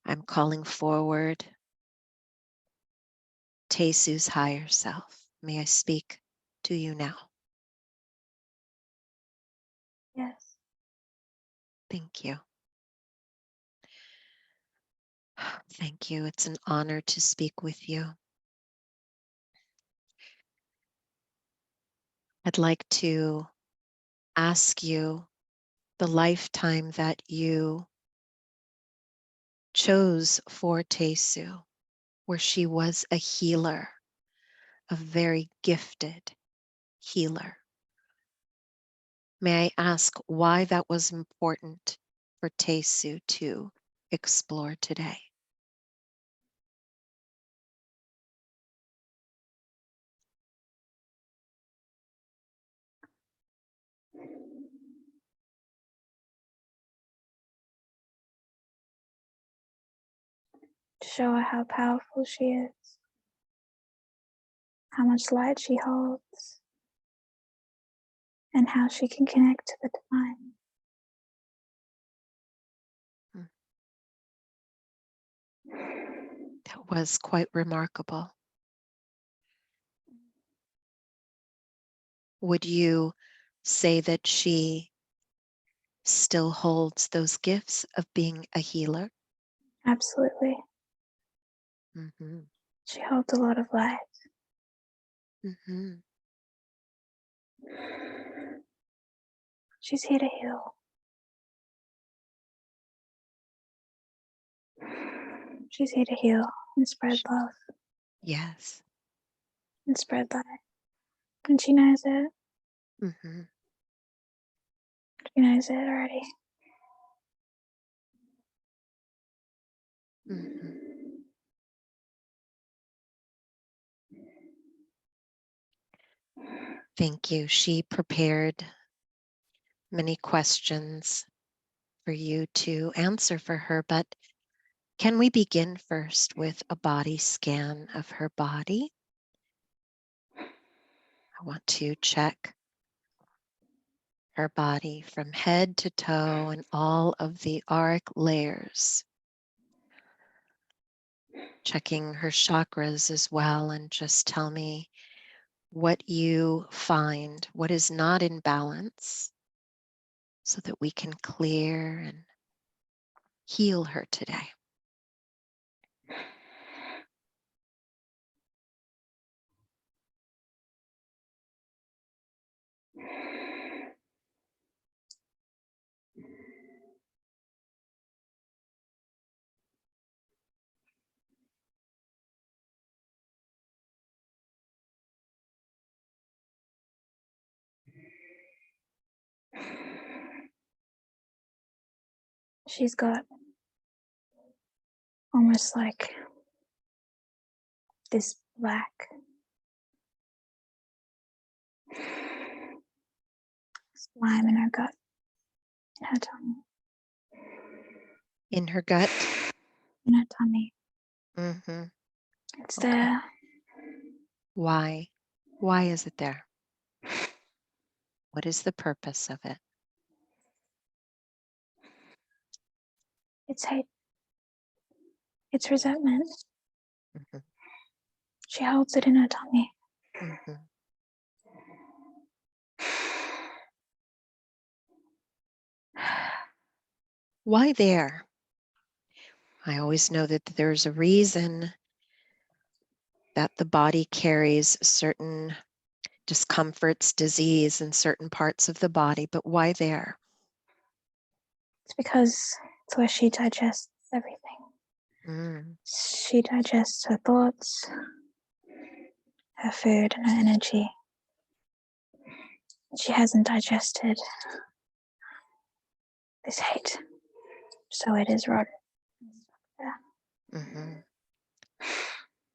I'm calling forward Tesu's higher self. May I speak to you now? Yes. Thank you. Thank you. It's an honor to speak with you. I'd like to ask you the lifetime that you chose for Tesu, where she was a healer, a very gifted healer. May I ask why that was important for Tesu to explore today? To show her how powerful she is, how much light she holds, and how she can connect to the divine. That was quite remarkable. Would you say that she still holds those gifts of being a healer? Absolutely. Mm-hmm. She holds a lot of light. Mm-hmm. She's here to heal. She's here to heal and spread love Yes. and spread light. And she knows it. Mm-hmm. She knows it already. Mm-hmm. Thank you. She prepared many questions for you to answer for her, but can we begin first with a body scan of her body? I want to check her body from head to toe and all of the auric layers. Checking her chakras as well, and just tell me what you find, what is not in balance, so that we can clear and heal her today. She's got almost like this black slime in her gut, in her tummy. In her gut? In her tummy. Mm-hmm. It's Okay. there. Why? Why is it there? What is the purpose of it? It's hate. It's resentment. Mm-hmm. She holds it in her tummy. Mm-hmm. Why there? I always know that there's a reason that the body carries certain discomforts, disease in certain parts of the body, but why there? It's because it's where she digests everything. Mm. She digests her thoughts, her food, and her energy. She hasn't digested this hate, so it is rotten. Mm-hmm.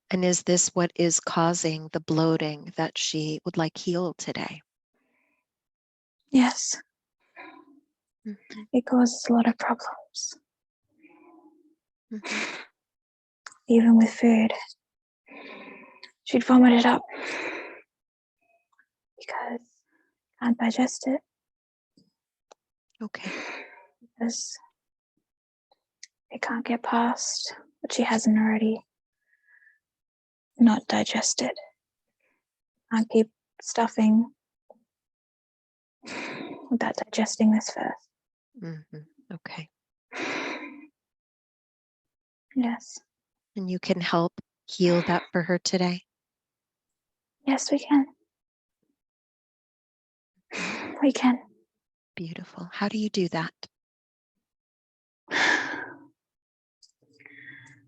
And is this what is causing the bloating that she would like healed today? Yes. Mm-hmm. It causes a lot of problems. Mm-hmm. Even with food. She'd vomit it up because I can't digest it. Okay. Because They can't get past what she hasn't already not digested. Can't keep stuffing without digesting this first. Okay. Yes. And you can help heal that for her today? Yes, we can. We can. Beautiful. How do you do that?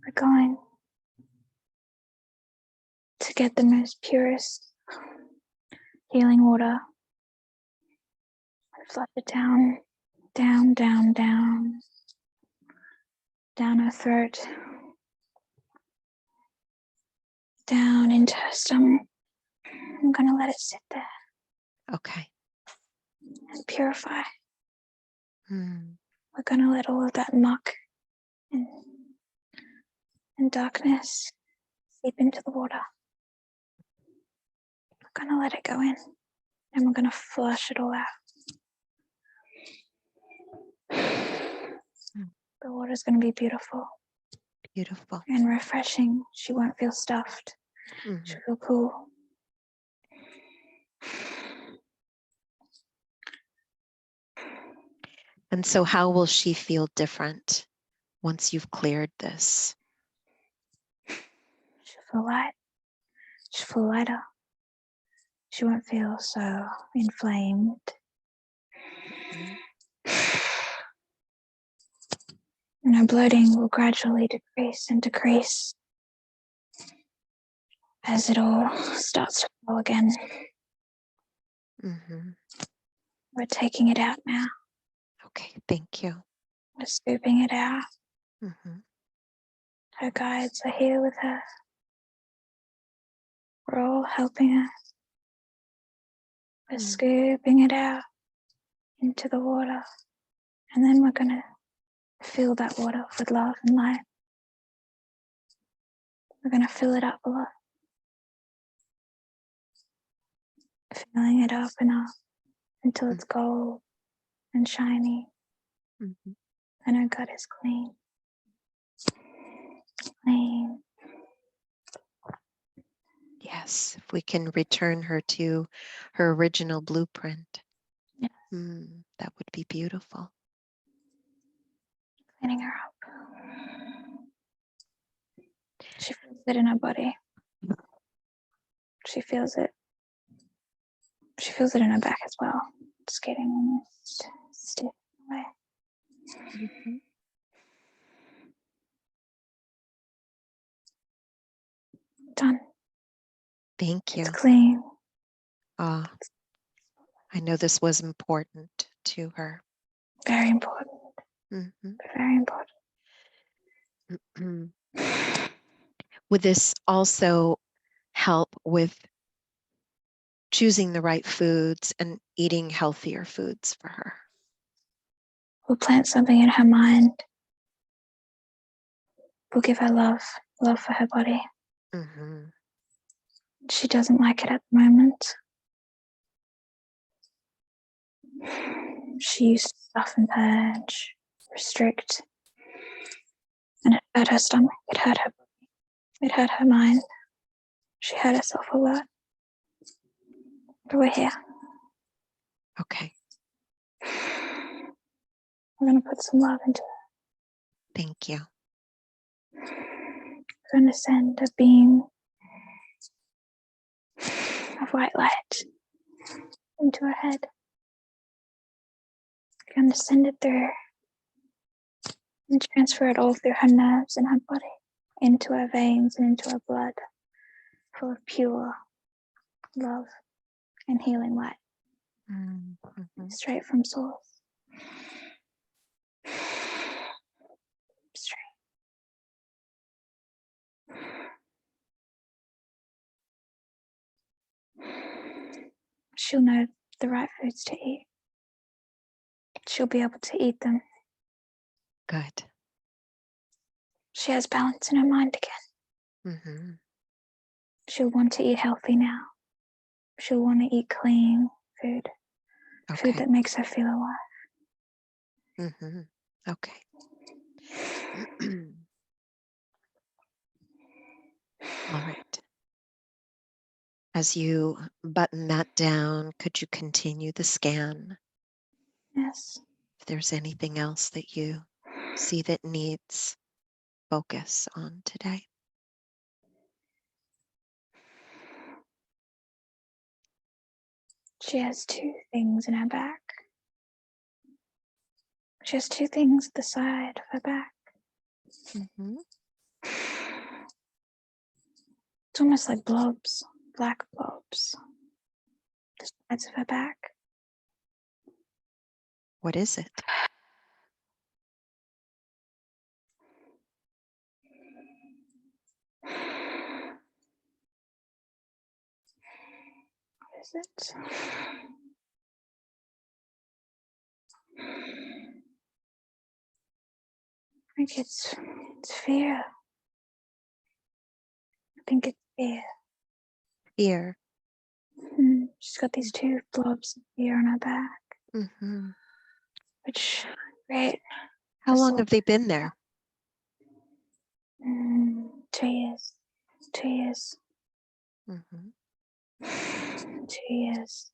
We're going to get the most purest healing water and flush it down, down, down, down, down her throat, down into her stomach. I'm going to let it sit there Okay. and purify. Mm. We're going to let all of that muck and darkness seep into the water. We're going to let it go in and we're going to flush it all out. The water's going to be beautiful. Beautiful. And refreshing. She won't feel stuffed. She'll feel cool. And so how will she feel different once you've cleared this? She'll feel light. She'll feel lighter. She won't feel so inflamed. And her bloating will gradually decrease and decrease as it all starts to flow again. We're taking it out now. Okay, thank you. We're scooping it out. Her guides are here with her. We're all helping her. We're scooping it out into the water. And then we're going to fill that water with love and light. We're going to fill it up a lot. Filling it up and up until it's gold and shiny. And her gut is clean. Clean. Yes, if we can return her to her original blueprint, Yes. That would be beautiful. Cleaning her up. She feels it in her body. She feels it. She feels it in her back as well. Just getting almost stiff away. Done. Thank you. It's clean. I know this was important to her. Very important. Very important. Would this also help with choosing the right foods and eating healthier foods for her? We'll plant something in her mind. We'll give her love for her body. She doesn't like it at the moment. She used to stuff and purge, restrict, and it hurt her stomach, it hurt her body, it hurt her mind. She hurt herself a lot. But we're here. Okay. We're going to put some love into her. Thank you. We're going to send a beam of white light into her head. We're going to send it through and transfer it all through her nerves and her body, into her veins and into her blood, full of pure love and healing light, straight from source. Straight. She'll know the right foods to eat. She'll be able to eat them. Good. She has balance in her mind again. She'll want to eat healthy now. She'll want to eat clean food. Food that makes her feel alive. Okay. All right. As you button that down, could you continue the scan? Yes. If there's anything else that you see that needs focus on today. She has two things in her back. She has two things at the side of her back. Mm-hmm. It's almost like blobs, black blobs. The sides of her back. What is it? What is it? I think it's fear. I think it's fear. Fear. She's got these two blobs of fear on her back, Mm-hmm. which great. How long have they been there? 2 years. 2 years. Mm-hmm. 2 years.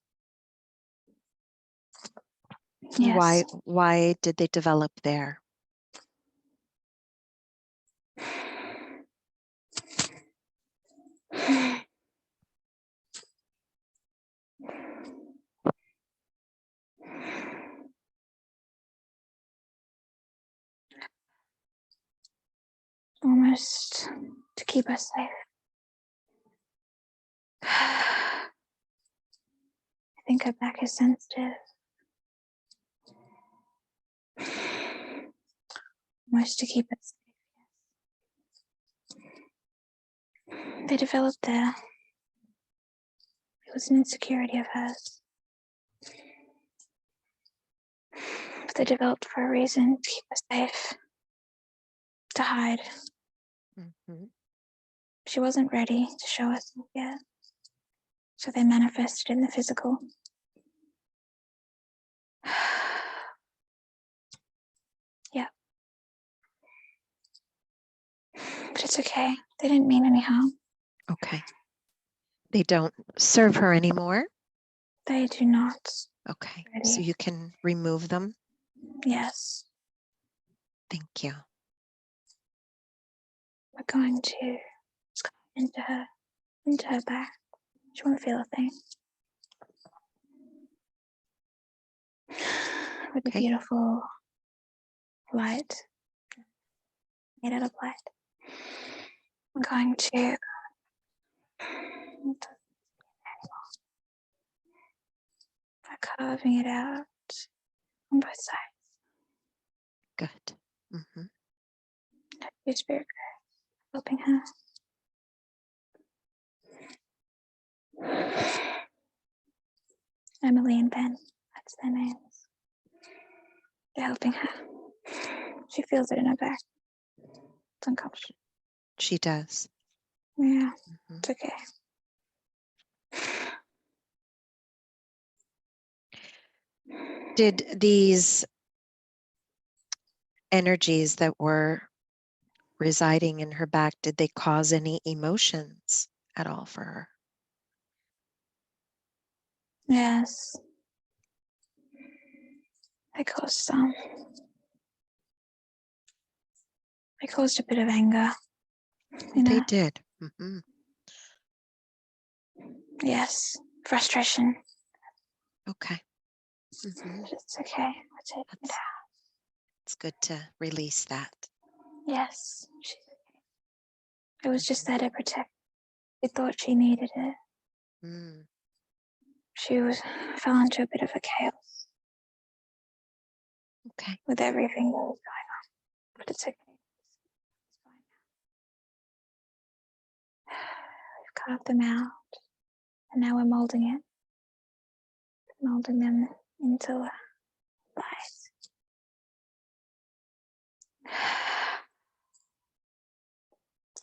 Yes. Why did they develop there? Almost to keep us safe. I think her back is sensitive. Almost to keep us safe. They developed there. It was an insecurity of hers. But they developed for a reason, to keep us safe. To hide. Mm-hmm. She wasn't ready to show us yet. So they manifested in the physical. Yeah. But it's okay. They didn't mean any harm. Okay. They don't serve her anymore? They do not. Okay. Ready. So you can remove them? Yes. Thank you. We're going to into her back. She won't feel a thing. With a beautiful light made out of light. I'm going to carving it out on both sides. Good. Mm-hmm. Your spirit helping her. Emily and Ben, that's their names. They're helping her. She feels it in her back. It's uncomfortable. She does. Yeah, Mm-hmm. it's okay. Did these energies that were residing in her back, did they cause any emotions at all for her? Yes. They caused some. They caused a bit of anger. They did. Mm-hmm. Yes. Frustration. Okay. Mm-hmm. But it's okay. We're taking it out. It's good to release that. Yes. It was just there to protect. We thought she needed it. Mm. She fell into a bit of a chaos. Okay. With everything that was going on. But it's okay. It's fine now. We've carved them out. And now we're molding it. Molding them into light.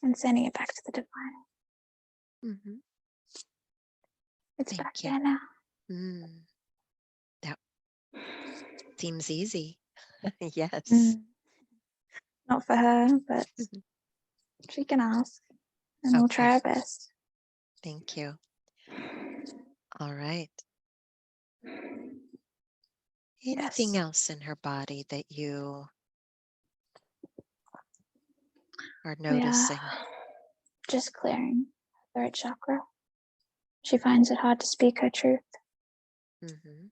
And sending it back to the divine. Mm-hmm. It's Thank back you. there now. That seems easy. Yes. Not for her, but Mhm. she can ask, and we'll try Okay. our best. Thank you. All right. Anything Yes. else in her body that you are We are noticing? just clearing her throat chakra. She finds it hard to speak her truth. Mm-hmm.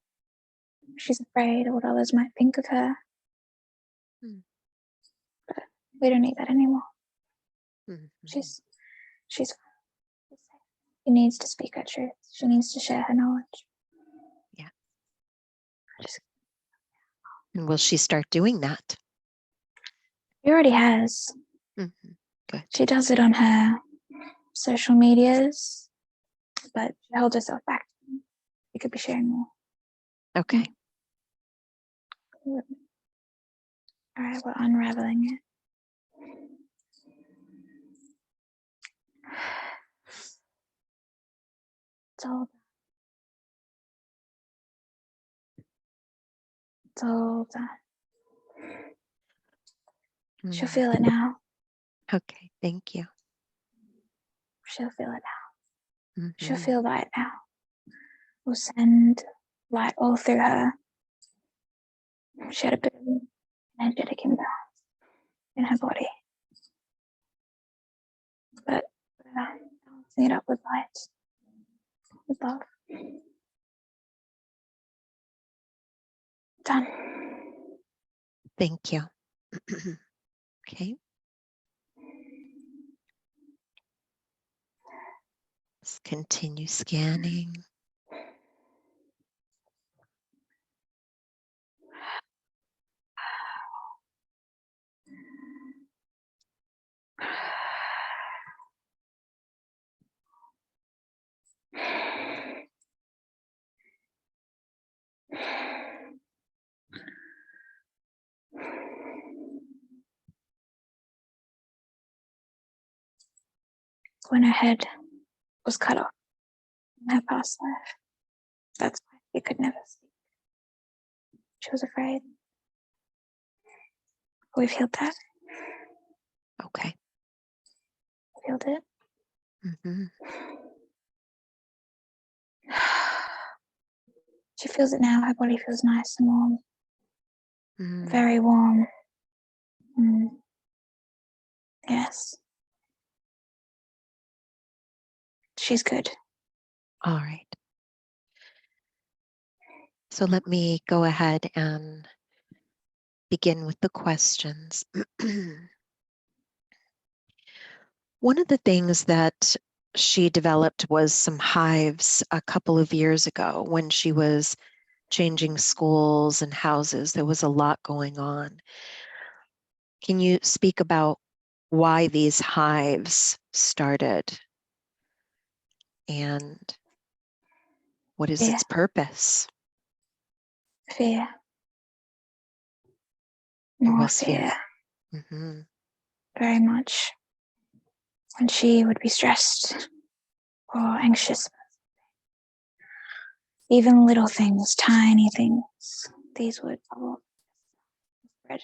She's afraid of what others might think of her. Mm-hmm. But we don't need that anymore. Mm-hmm. She's fine. She needs to speak her truth. She needs to share her knowledge. Yeah. Just, And will she start doing that? she already has. Mm-hmm. Good. She does it on her social medias, but she held herself back. She could be sharing more. Okay. All right, we're unraveling it. It's all done. She'll feel it now. Okay. Thank you. She'll feel it now. Mm-hmm. She'll feel light now. We'll send light all through her. She had a bit of an energetic imbalance in her body. But balancing it up with light, with love. Done. Thank you. Okay. Let's continue scanning. When her head was cut off in her past life, that's why she could never speak. She was afraid. We've healed that. Okay. We've healed it. Mm-hmm. She feels it now. Her body feels nice and warm. Mm. Very warm. Yes. She's good. All right. So let me go ahead and begin with the questions. One of the things that she developed was some hives a couple of years ago when she was changing schools and houses. There was a lot going on. Can you speak about why these hives started and what is its purpose? Fear. It More was fear. Mm-hmm. Very much. When she would be stressed or anxious, even little things, tiny things, these would spread.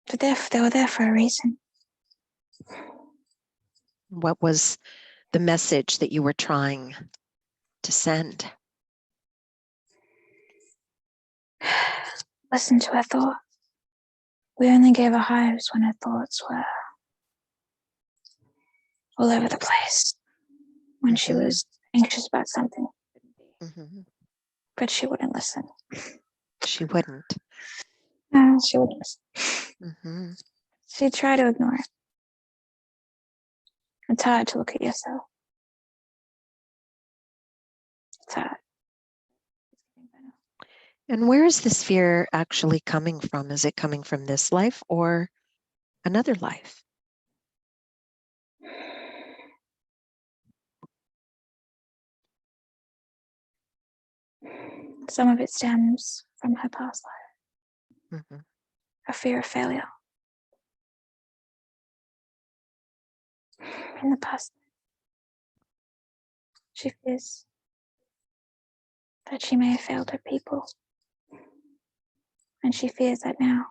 But they were there for a reason. What was the message that you were trying to send? Listen to her thoughts. We only gave her hives when her thoughts were all over the place. When she was anxious about something. Mm-hmm. But she wouldn't listen. She wouldn't. No, she wouldn't listen. Mm-hmm. She'd try to ignore it. It's hard to look at yourself. It's hard. And where is this fear actually coming from? Is it coming from this life or another life? Some of it stems from her past life. Mm-hmm. A fear of failure. In the past, she fears that she may have failed her people. And she fears that now.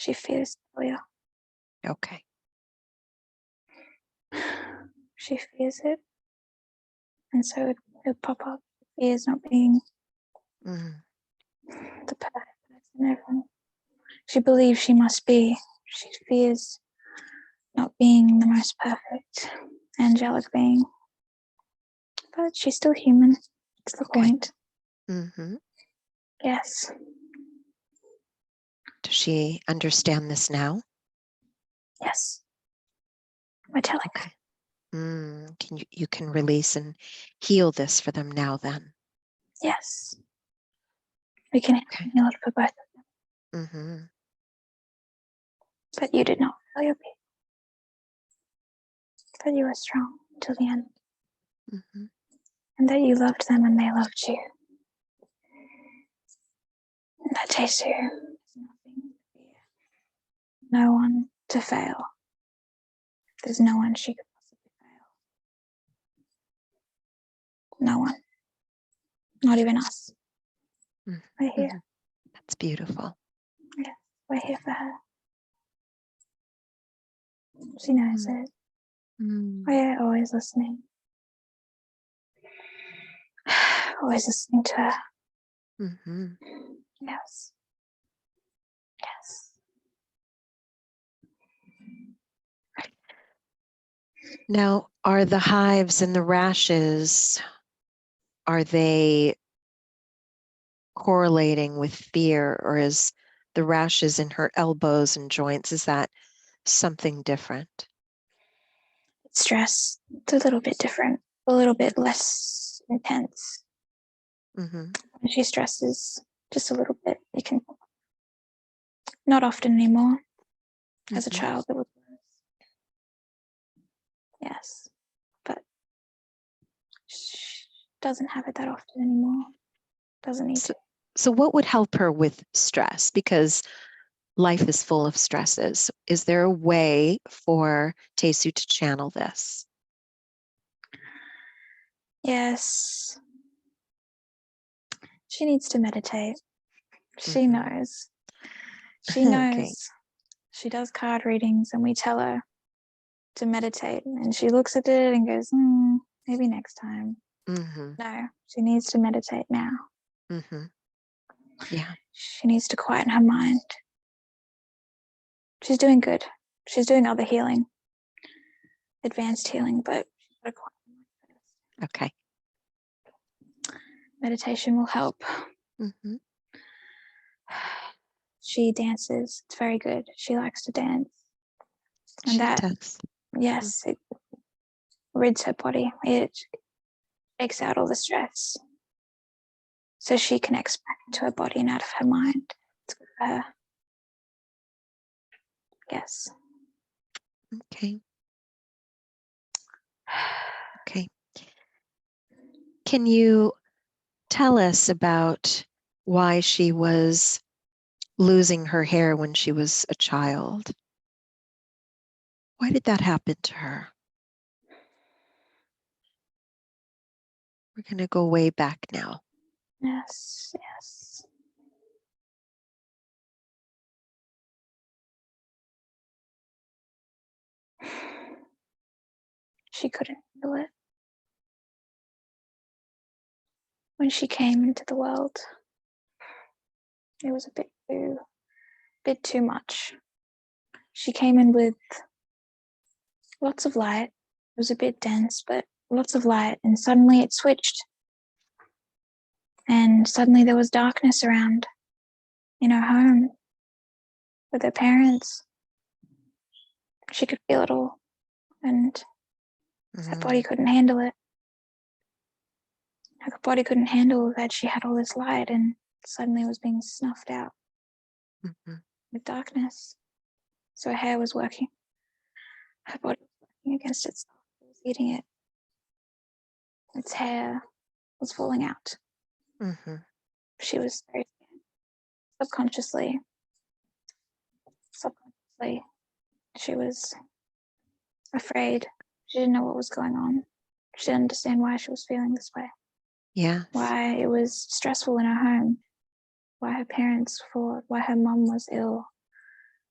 She fears failure. Okay. She fears it. And so it'll pop up. She fears not being Mm. the perfect person ever. She believes she must be. She fears not being the most perfect angelic being. But she's still human. That's the point. Mm-hmm. Yes. Does she understand this now? Yes. We're telling her. Okay. You can release and heal this for them now then? Yes. We can heal it for both of them. Mm-hmm. But you did not fail your people. But you were strong till the end. Mm-hmm. And that you loved them and they loved you. And that Tesu has nothing to fear. No one to fail. There's no one she could possibly fail. No one. Not even us. Mm-hmm. We're here. That's beautiful. Yeah, we're here for her. She knows it. We're always listening. Always listening to her. Mm-hmm. Yes. Yes. Now, are the hives and the rashes, are they correlating with fear, or is the rashes in her elbows and joints, is that something different? Stress. It's a little bit different. A little bit less intense. Mm-hmm. When she stresses just a little bit, it can. Not often anymore. As a child, it was worse. Yes. But she doesn't have it that often anymore. Doesn't need to. So what would help her with stress? Because life is full of stresses. Is there a way for Tesu to channel this? Yes. She needs to meditate. She knows. She knows. Okay. She does card readings and we tell her to meditate and she looks at it and goes, maybe next time. No, she needs to meditate now. Yeah. She needs to quieten her mind. She's doing good. She's doing other healing, advanced healing, but she's got to quieten her mind first. Okay. Meditation will help. She dances. It's very good. She likes to dance. And She that, does. yes, it rids her body. It takes out all the stress. So she connects back into her body and out of her mind. It's good for her. Yes. Okay. Okay. Can you tell us about why she was losing her hair when she was a child? Why did that happen to her? We're going to go way back now. Yes, yes. She couldn't handle it. When she came into the world, it was a bit too much. She came in with lots of light. It was a bit dense, but lots of light, and suddenly it switched. And suddenly there was darkness around in her home with her parents. She could feel it all, and her body couldn't handle it. Her body couldn't handle that she had all this light and suddenly it was being snuffed out with darkness. So her hair was working. Her body was working against itself. It was eating it. Its hair was falling out. She was very scared. Subconsciously, she was afraid. She didn't know what was going on. She didn't understand why she was feeling this way. Yeah. Why it was stressful in her home. Why her parents fought. Why her mum was ill.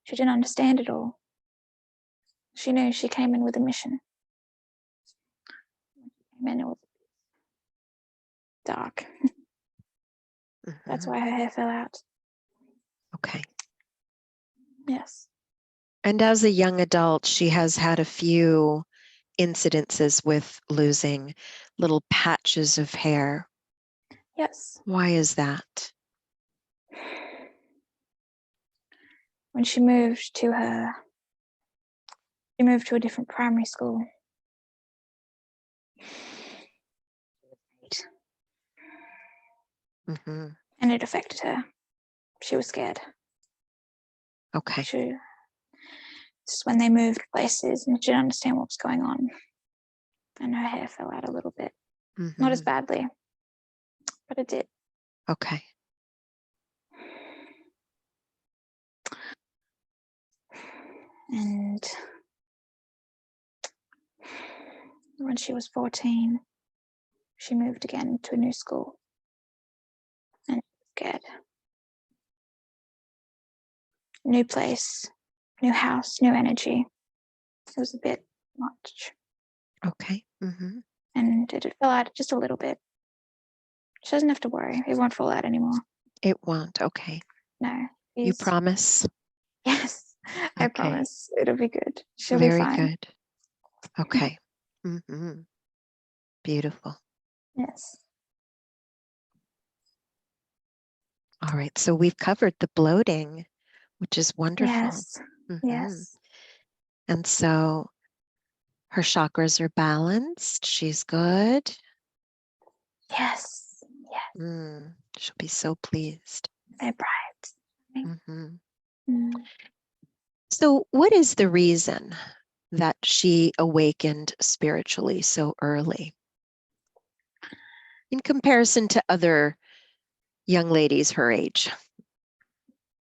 She didn't understand it all. She knew she came in with a mission. And it was dark. That's why her hair fell out. Okay. Yes. And as a young adult, she has had a few incidences with losing little patches of hair. Yes. Why is that? When she moved to a different primary school. Mm-hmm. And it affected her. She was scared. Okay. Just when they moved places and she didn't understand what was going on. And her hair fell out a little bit. Mm-hmm. Not as badly, but it did. Okay. And when she was 14, she moved again to a new school. And she was scared. New place, new house, new energy. It was a bit much. Okay. Mm-hmm. And it fell out just a little bit. She doesn't have to worry. It won't fall out anymore. It won't. Okay. No. You promise? Yes. I Okay. promise. It'll be good. She'll be Very fine. good. Okay. Mm-hmm. Beautiful. Yes. All right. So we've covered the bloating, which is wonderful. Yes. Mm-hmm. Yes. And so her chakras are balanced. She's good. Yes. Yes. She'll be so pleased. They're bright. Mm-hmm. Mm. So what is the reason that she awakened spiritually so early in comparison to other young ladies her age?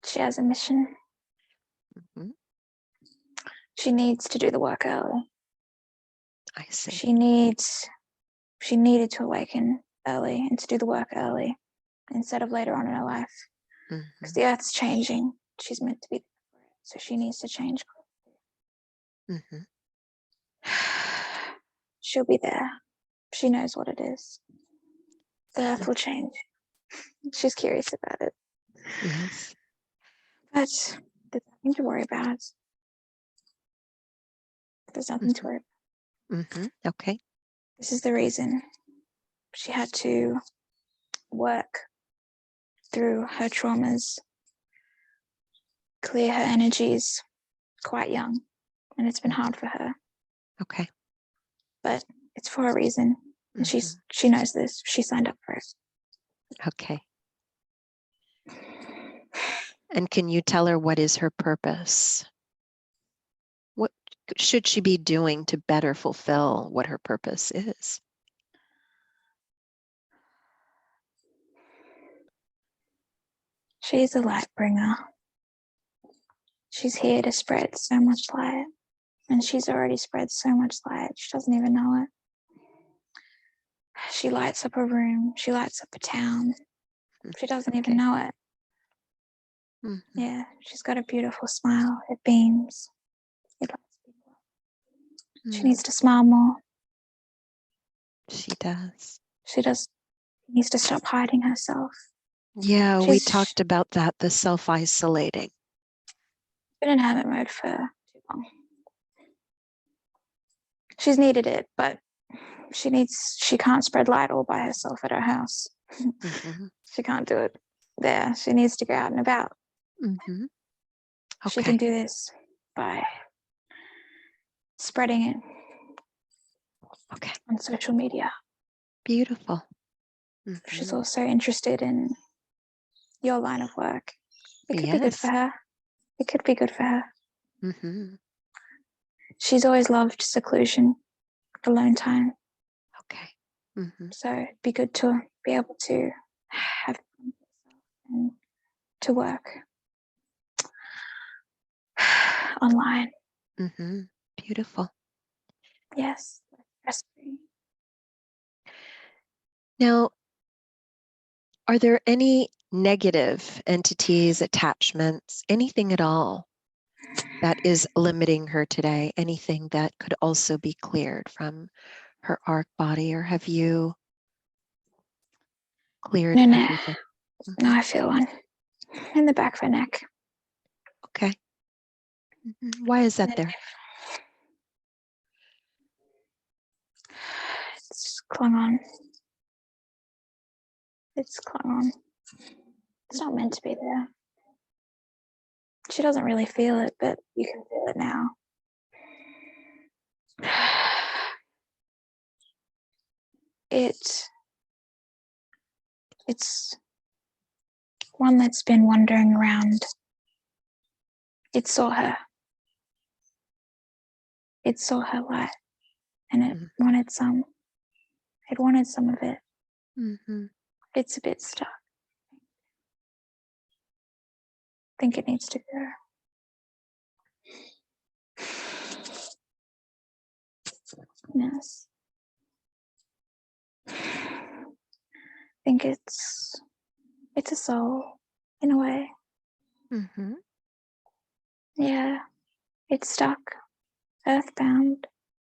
She has a mission. Mm-hmm. She needs to do the work early. I see. She needed to awaken early and to do the work early instead of later on in her life. Because the earth's changing. She's meant to be there for it. So she needs to change. Mm-hmm. She'll be there. She knows what it is. The earth will change. She's curious about it. Yes. But there's nothing to worry about. There's nothing to worry about. Mm-hmm. Okay. This is the reason she had to work through her traumas, clear her energies quite young. And it's been hard for her. Okay. But it's for a reason. And she knows this. She signed up for it. Okay. And can you tell her what is her purpose? What should she be doing to better fulfill what her purpose is? She's a light bringer. She's here to spread so much light. And she's already spread so much light. She doesn't even know it. She lights up a room. She lights up a town. She doesn't even know it. Mm-hmm. Yeah, she's got a beautiful smile. It beams. It lights people up. She needs to smile more. She does. She needs to stop hiding herself. Yeah, we talked about that, the self-isolating. Been in hermit mode for too long. She's needed it, but she can't spread light all by herself at her house. Mm-hmm. She can't do it there. She needs to go out and about. Mm-hmm. Okay. She can do this by spreading it on social media. Beautiful. Mm-hmm. She's also interested in your line of work. It could be good for her. It could be good for her. Mm-hmm. She's always loved seclusion, alone time. Okay. Mm-hmm. So it'd be good to be able to have and to work online. Mm-hmm. Beautiful. Yes. Stress-free. Now, are there any negative entities, attachments, anything at all that is limiting her today? Anything that could also be cleared from her arc body, or have you cleared No, everything? no, I feel one in the back of her neck. Okay. Why is that there? It's clung on. It's clung on. It's not meant to be there. She doesn't really feel it, but you can feel it now. It's one that's been wandering around. It saw her. It saw her light, and it wanted some. It wanted some of it. It's a bit stuck. I think it needs to go. Yes. I think it's a soul in a way. Yeah. It's stuck, earthbound.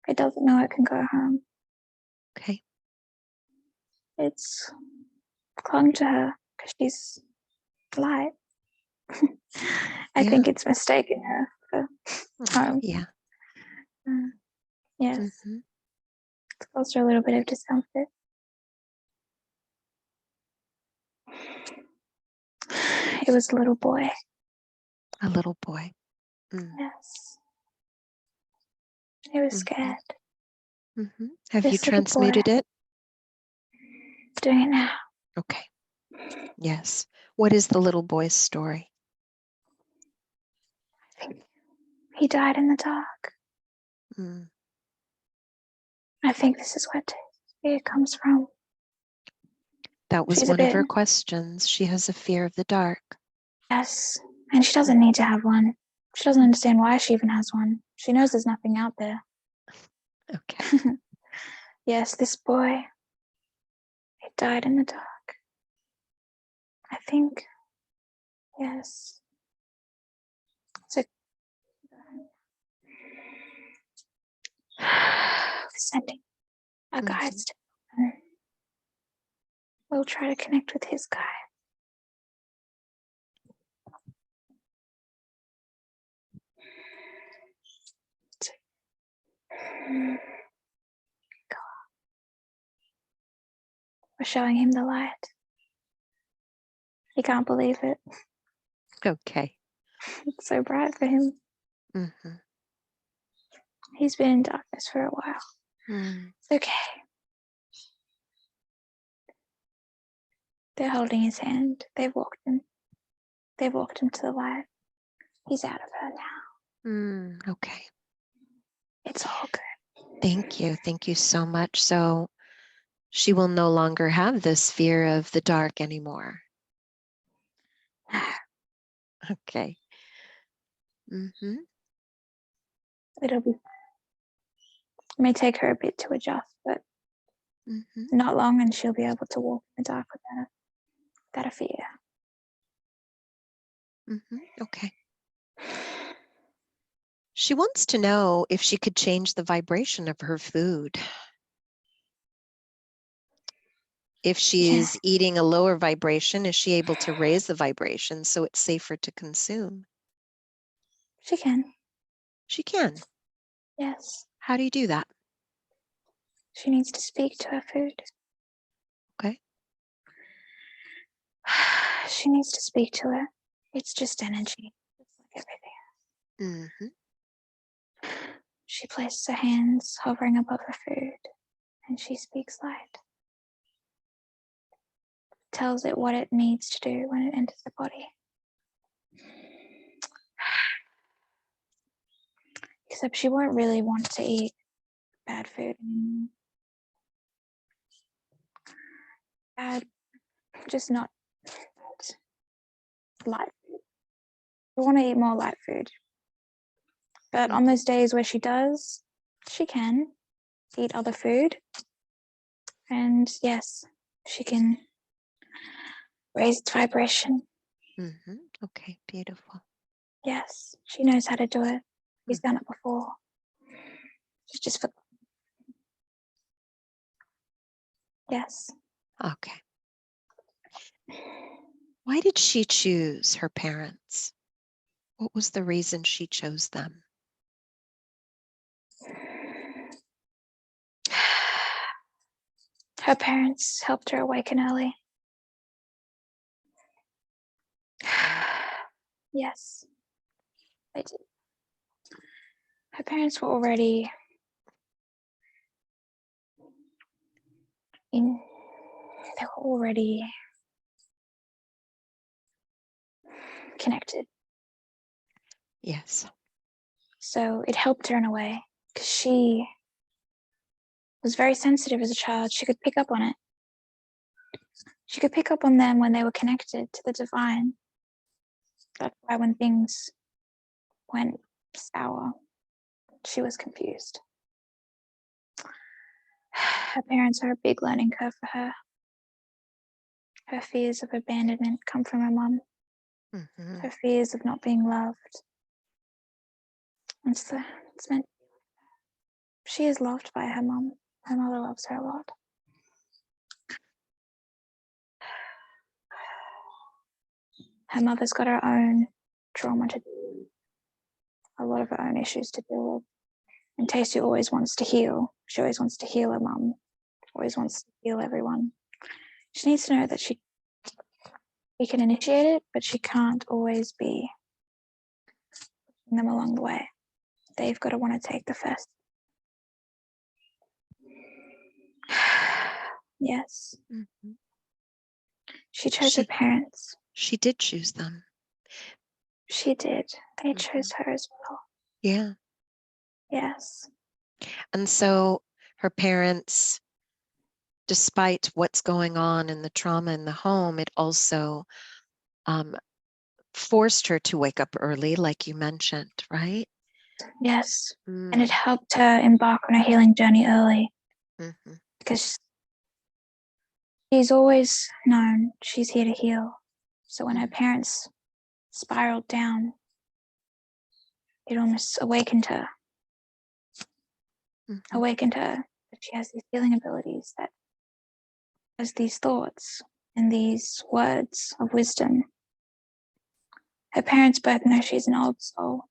It doesn't know it can go home. Okay. It's clung to her because she's light. I think it's mistaken her for home. Yeah. Yes. It's caused her a little bit of discomfort. It was a little boy. A little boy. Yes. He was scared. Have This you little transmuted boy. it? Doing it now. Okay. Yes. What is the little boy's story? I think he died in the dark. I think this is where it comes from. That was She's one of her questions. She has a fear of the dark. Yes, and she doesn't need to have one. She doesn't understand why she even has one. She knows there's nothing out there. Okay. Yes, this boy, he died in the dark. I think, yes. So, sending our guides to him. We'll try to connect with his guide. We're showing him the light. He can't believe it. Okay. It's so bright for him. He's been in darkness for a while. It's okay. They're holding his hand. They've walked him to the light. He's out of her now. Okay. It's all good. Thank you. Thank you so much. So she will no longer have this fear of the dark anymore. Okay. It'll be. It may take her a bit to adjust, but not long, and she'll be able to walk in the dark without a fear. Okay. She wants to know if she could change the vibration of her food. If she's eating a lower vibration, is she able to raise the vibration so it's safer to consume? She can. She can. Yes. How do you do that? She needs to speak to her food. Okay. She needs to speak to it. It's just energy. It's like everything. She places her hands hovering above her food, and she speaks light. Tells it what it needs to do when it enters the body. Except she won't really want to eat bad food anymore. Just not light food. I want to eat more light food. But on those days where she does, she can eat other food. And yes, she can raise its vibration. Okay, beautiful. Yes, she knows how to do it. She's done it before. She's just forgotten. Yes. Okay. Why did she choose her parents? What was the reason she chose them? Her parents helped her awaken early. Yes, they did. Her parents were already connected. Yes. So it helped her in a way because she was very sensitive as a child. She could pick up on it. She could pick up on them when they were connected to the divine. That's why when things went sour, she was confused. Her parents are a big learning curve for her. Her fears of abandonment come from her mum. Mm-hmm. Her fears of not being loved. It's meant. She is loved by her mum. Her mother loves her a lot. Her mother's got her own trauma to deal with, a lot of her own issues to deal with. And Tasty always wants to heal. She always wants to heal her mum. Always wants to heal everyone. She needs to know that she can initiate it, but she can't always be pushing them along the way. They've got to want to take the first. Yes. Mm-hmm. She chose her parents. She did choose them. She did. They chose her as well. Yeah. Yes. And so her parents, despite what's going on in the trauma in the home, it also forced her to wake up early, like you mentioned, right? Yes. And it helped her embark on a healing journey early. Mm-hmm. Because she's always known she's here to heal. So when her parents spiraled down, it almost awakened her. Awakened her that she has these healing abilities, that has these thoughts and these words of wisdom. Her parents both know she's an old soul.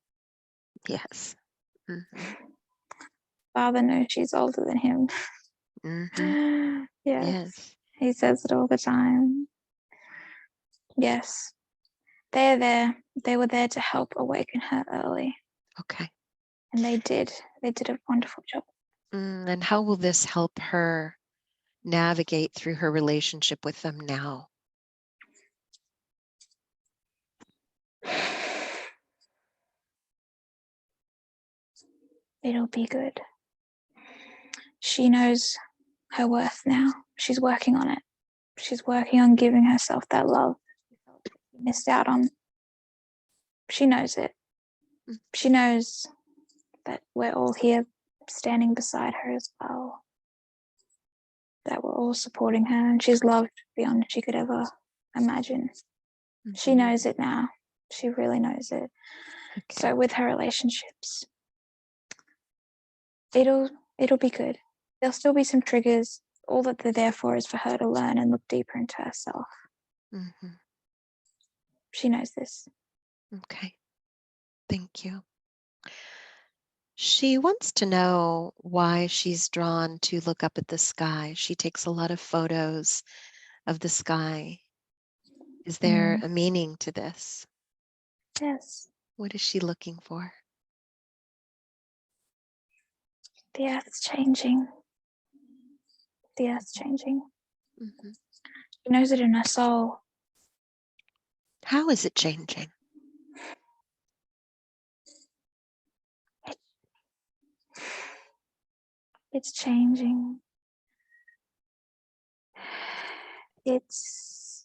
Yes. Mm-hmm. Father knows she's older than him. Mm-hmm. Yes. He says it all the time. Yes. They're there. They were there to help awaken her early. Okay. And they did. They did a wonderful job. And how will this help her navigate through her relationship with them now? It'll be good. She knows her worth now. She's working on it. She's working on giving herself that love she felt she missed out on. She knows it. She knows that we're all here standing beside her as well. That we're all supporting her, and she's loved beyond she could ever imagine. She knows it now. She really knows it. Okay. So with her relationships, it'll be good. There'll still be some triggers. All that they're there for is for her to learn and look deeper into herself. She knows this. Okay. Thank you. She wants to know why she's drawn to look up at the sky. She takes a lot of photos of the sky. Is there a meaning to this? Yes. What is she looking for? The earth's changing. The earth's changing. She knows it in her soul. How is it changing? It's changing. It's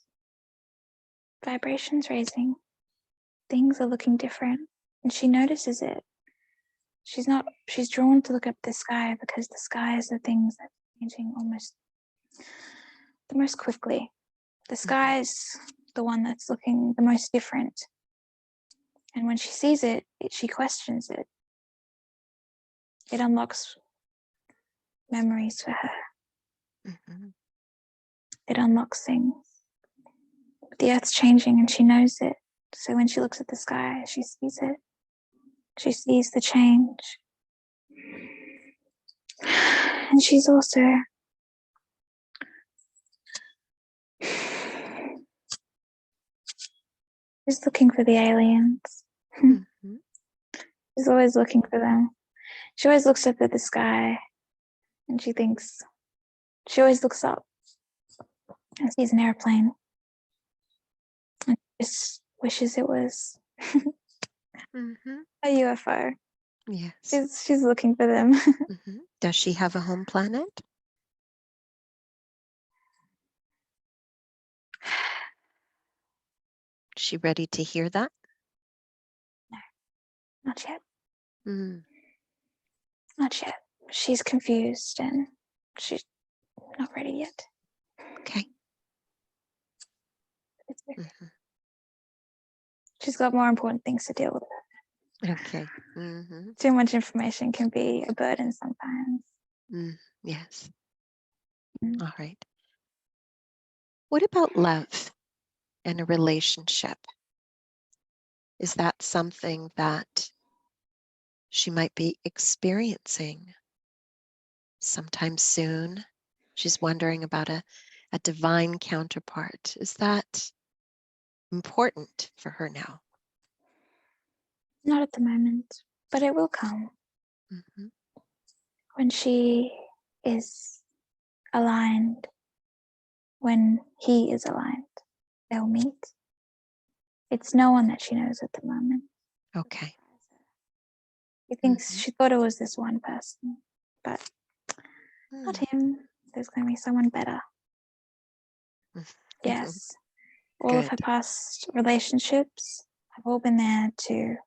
vibrations raising. Things are looking different. And she notices it. She's drawn to look up the sky because the sky is the things that are changing almost the most quickly. The sky is the one that's looking the most different. And when she sees it, she questions it. It unlocks memories for her. Mhm. It unlocks things. The earth's changing and she knows it. So when she looks at the sky, she sees it. She sees the change. And she's also she's looking for the aliens. Mhm. She's always looking for them. She always looks up at the sky and she always looks up and sees an airplane and just wishes it was Mhm. a UFO. Yes. She's looking for them. Mhm. Does she have a home planet? Is she ready to hear that? No, not yet. Mm. Not yet. She's confused and she's not ready yet. Okay. It's okay. Mhm. She's got more important things to deal with. Okay. Mhm. Too much information can be a burden sometimes. Yes. Mm. All right. What about love and a relationship? Is that something that she might be experiencing sometime soon? She's wondering about a divine counterpart. Is that important for her now? Not at the moment, but it will come. Mhm. When she is aligned, when he is aligned, they'll meet. It's no one that she knows at the moment. Okay. She thought it was this one person, but not him. There's going to be someone better. Yes. All of her Good. past relationships have all been there to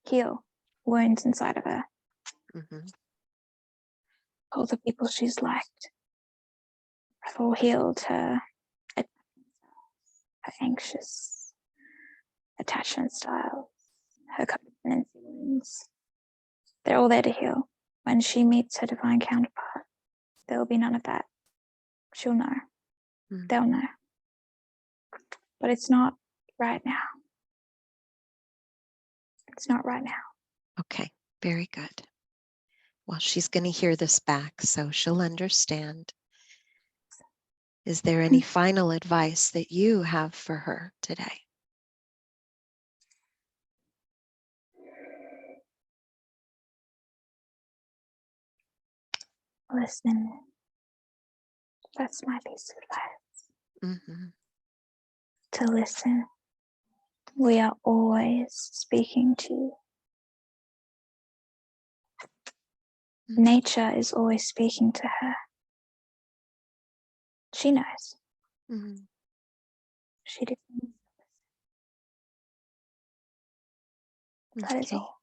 heal wounds inside of her. Mhm. All the people she's liked have all healed her anxious attachment styles, her codependency wounds. They're all there to heal. When she meets her divine counterpart, there will be none of that. She'll know. They'll know. But it's not right now. It's not right now. Okay. Very good. Well, she's going to hear this back, so she'll understand. Is there any final advice that you have for her today? Listen. That's my piece of advice. Mm-hmm. To listen. We are always speaking to you. Mm-hmm. Nature is always speaking to her. She knows. Mm-hmm. She didn't. That is Okay. all.